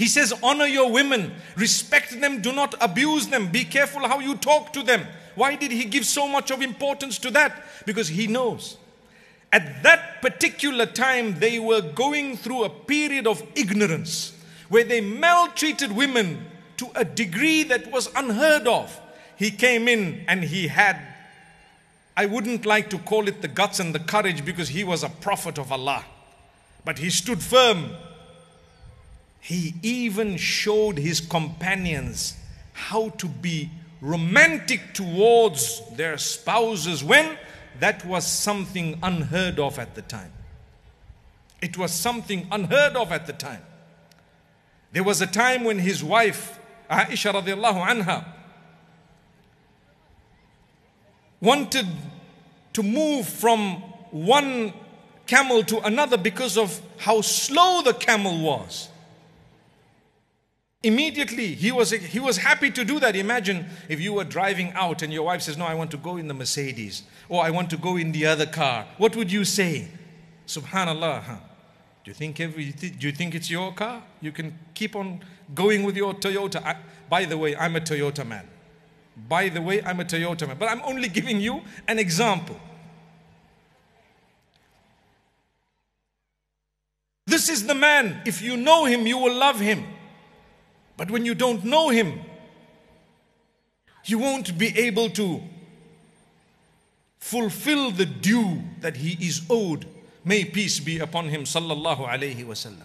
He says, honor your women, respect them, do not abuse them, be careful how you talk to them. Why did he give so much of importance to that? Because he knows at that particular time they were going through a period of ignorance where they maltreated women to a degree that was unheard of. He came in and he had, I wouldn't like to call it the guts and the courage because he was a prophet of Allah, but he stood firm. He even showed his companions how to be romantic towards their spouses when that was something unheard of at the time. It was something unheard of at the time. There was a time when his wife, Aisha radiallahu anha, wanted to move from one camel to another because of how slow the camel was. Immediately, he was happy to do that. Imagine if you were driving out and your wife says, no, I want to go in the Mercedes, or I want to go in the other car. What would you say? Subhanallah, huh? Do you think it's your car? You can keep on going with your Toyota. By the way, I'm a Toyota man. By the way, I'm a Toyota man. But I'm only giving you an example. This is the man. If you know him, you will love him. But when you don't know him, you won't be able to fulfill the due that he is owed. May peace be upon him, sallallahu alayhi wasallam.